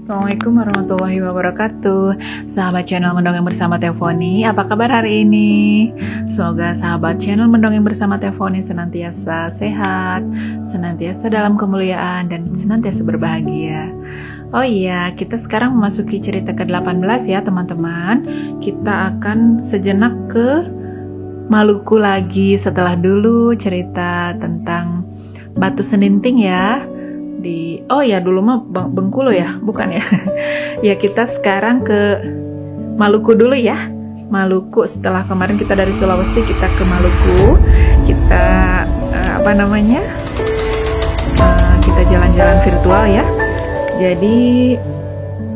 Assalamualaikum warahmatullahi wabarakatuh. Sahabat channel Mendongeng Bersama Tefoni, apa kabar hari ini? Semoga sahabat channel Mendongeng Bersama Tefoni senantiasa sehat, senantiasa dalam kemuliaan, dan senantiasa berbahagia. Oh iya, kita sekarang memasuki cerita ke-18 ya teman-teman. Kita akan sejenak ke Maluku lagi setelah dulu cerita tentang Batu Seninting ya. Dulu mah Bengkulu ya, bukan ya. Ya, kita sekarang ke Maluku dulu ya. Maluku, setelah kemarin kita dari Sulawesi, kita ke Maluku. Kita kita jalan-jalan virtual ya. Jadi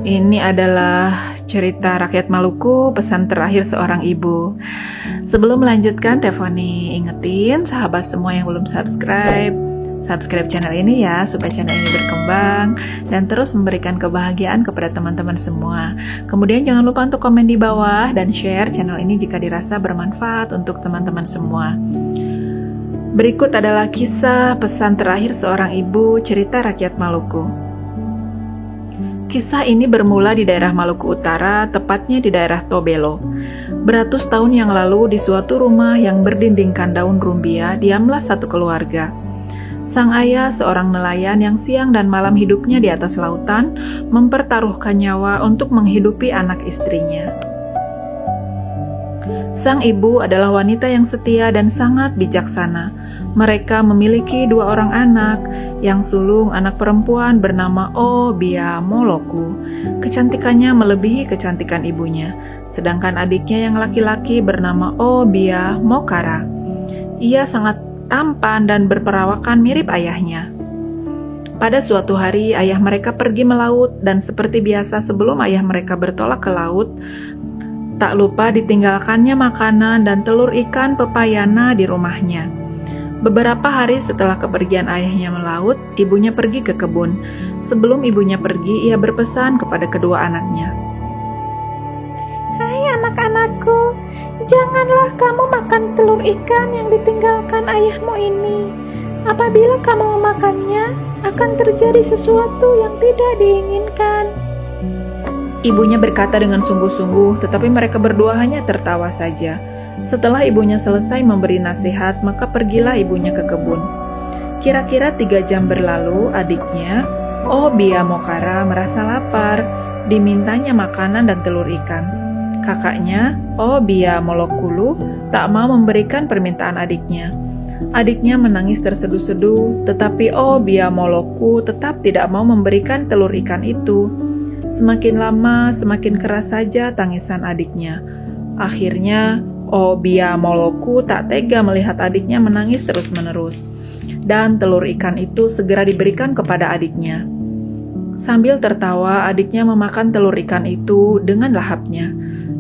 ini adalah cerita rakyat Maluku, pesan terakhir seorang ibu. Sebelum melanjutkan, Tefoni ingetin sahabat semua yang belum subscribe channel ini ya, supaya channel ini berkembang dan terus memberikan kebahagiaan kepada teman-teman semua. Kemudian jangan lupa untuk komen di bawah dan share channel ini jika dirasa bermanfaat untuk teman-teman semua. Berikut adalah kisah pesan terakhir seorang ibu, cerita rakyat Maluku. Kisah ini bermula di daerah Maluku Utara, tepatnya di daerah Tobelo. Beratus tahun yang lalu, di suatu rumah yang berdindingkan daun rumbia, diamlah satu keluarga. Sang ayah, seorang nelayan yang siang dan malam hidupnya di atas lautan, mempertaruhkan nyawa untuk menghidupi anak istrinya. Sang ibu adalah wanita yang setia dan sangat bijaksana. Mereka memiliki dua orang anak. Yang sulung anak perempuan bernama Obia Moloku. Kecantikannya melebihi kecantikan ibunya. Sedangkan adiknya yang laki-laki bernama Obia Mokara. Ia sangat tampan dan berperawakan mirip ayahnya. Pada suatu hari, ayah mereka pergi melaut, dan seperti biasa sebelum ayah mereka bertolak ke laut, tak lupa ditinggalkannya makanan dan telur ikan pepayana di rumahnya. Beberapa hari setelah kepergian ayahnya melaut, ibunya pergi ke kebun. Sebelum ibunya pergi, ia berpesan kepada kedua anaknya. Hai anak-anakku, janganlah kamu makan telur ikan yang ditinggalkan ayahmu ini. Apabila kamu memakannya, akan terjadi sesuatu yang tidak diinginkan. Ibunya berkata dengan sungguh-sungguh, tetapi mereka berdua hanya tertawa saja. Setelah ibunya selesai memberi nasihat, maka pergilah ibunya ke kebun. Kira-kira 3 jam berlalu, adiknya, Obia Mokara, merasa lapar. Dimintanya makanan dan telur ikan. Kakaknya, Obia Molokulu, tak mau memberikan permintaan adiknya. Adiknya menangis terseduh-seduh, tetapi Obia Moloku tetap tidak mau memberikan telur ikan itu. Semakin lama, semakin keras saja tangisan adiknya. Akhirnya, Obia Moloku tak tega melihat adiknya menangis terus-menerus. Dan telur ikan itu segera diberikan kepada adiknya. Sambil tertawa, adiknya memakan telur ikan itu dengan lahapnya.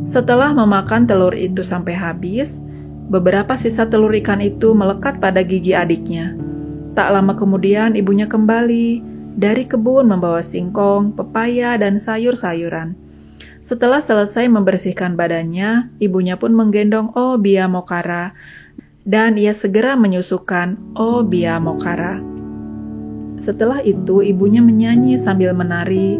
Setelah memakan telur itu sampai habis, beberapa sisa telur ikan itu melekat pada gigi adiknya. Tak lama kemudian ibunya kembali dari kebun membawa singkong, pepaya, dan sayur-sayuran. Setelah selesai membersihkan badannya, ibunya pun menggendong Obia Mokara, dan ia segera menyusukan Obia Mokara. Setelah itu, ibunya menyanyi sambil menari,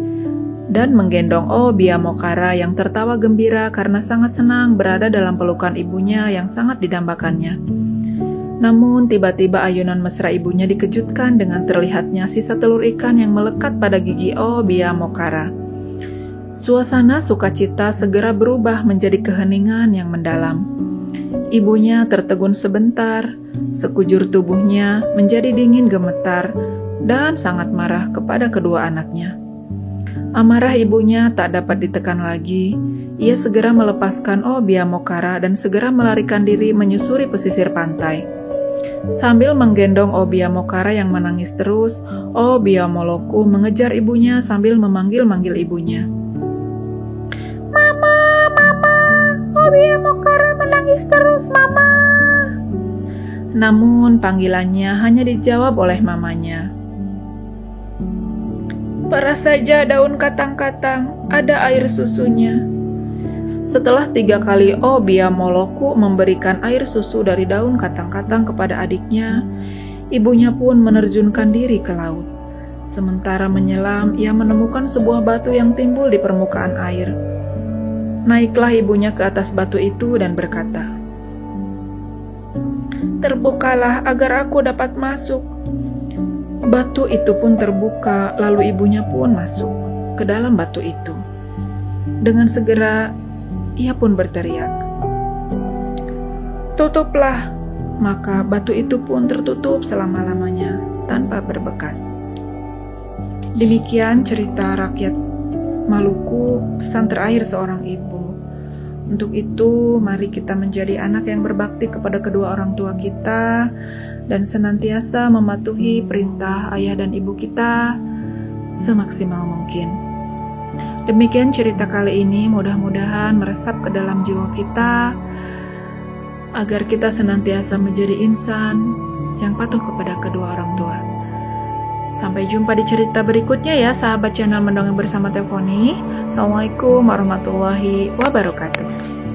dan menggendong Obia Mokara yang tertawa gembira karena sangat senang berada dalam pelukan ibunya yang sangat didambakannya. Namun tiba-tiba ayunan mesra ibunya dikejutkan dengan terlihatnya sisa telur ikan yang melekat pada gigi Obia Mokara. Suasana sukacita segera berubah menjadi keheningan yang mendalam. Ibunya tertegun sebentar, sekujur tubuhnya menjadi dingin gemetar dan sangat marah kepada kedua anaknya. Amarah ibunya tak dapat ditekan lagi. Ia segera melepaskan Obia Mokara dan segera melarikan diri menyusuri pesisir pantai. Sambil menggendong Obia Mokara yang menangis terus, Obia Moloku mengejar ibunya sambil memanggil-manggil ibunya. Mama, Obia Mokara menangis terus, Mama. Namun panggilannya hanya dijawab oleh mamanya. Peras saja daun katang-katang, ada air susunya. Setelah 3 kali Obia Moloku memberikan air susu dari daun katang-katang kepada adiknya, ibunya pun menerjunkan diri ke laut. Sementara menyelam, ia menemukan sebuah batu yang timbul di permukaan air. Naiklah ibunya ke atas batu itu dan berkata, "Terbukalah agar aku dapat masuk." Batu itu pun terbuka, lalu ibunya pun masuk ke dalam batu itu. Dengan segera, ia pun berteriak, "Tutuplah!" Maka batu itu pun tertutup selama-lamanya tanpa berbekas. Demikian cerita rakyat Maluku, pesan terakhir seorang ibu. Untuk itu, mari kita menjadi anak yang berbakti kepada kedua orang tua kita dan senantiasa mematuhi perintah ayah dan ibu kita semaksimal mungkin. Demikian cerita kali ini, mudah-mudahan meresap ke dalam jiwa kita agar kita senantiasa menjadi insan yang patuh kepada kedua orang tua. Sampai jumpa di cerita berikutnya ya sahabat channel Mendongeng Bersama Tefoni. Assalamualaikum warahmatullahi wabarakatuh.